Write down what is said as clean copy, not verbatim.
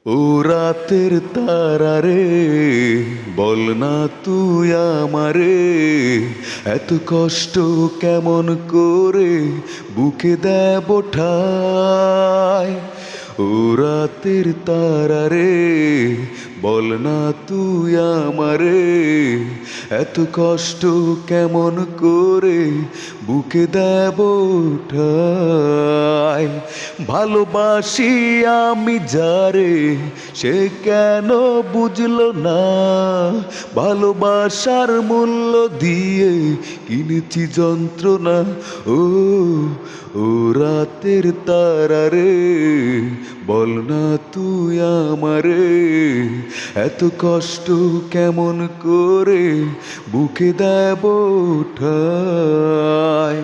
ও রাতের তারা রে, বল না তুই আমারে, এত কষ্ট কেমন করে বুকে দেব ঠায়। ও রাতের তারা রে, বল না তুই আমারে, এত কষ্ট কেমন করে বুকে দেব ঠায়। ভালোবাসি আমি যারে, সে কেন বুঝলো না, ভালোবাসার মূল্য দিয়ে কিনেছি যন্ত্রণা। ও ও রাতের তারা রে, বল না তুই আমারে, এত কষ্ট কেমন করে বুকে দেব ঠায়।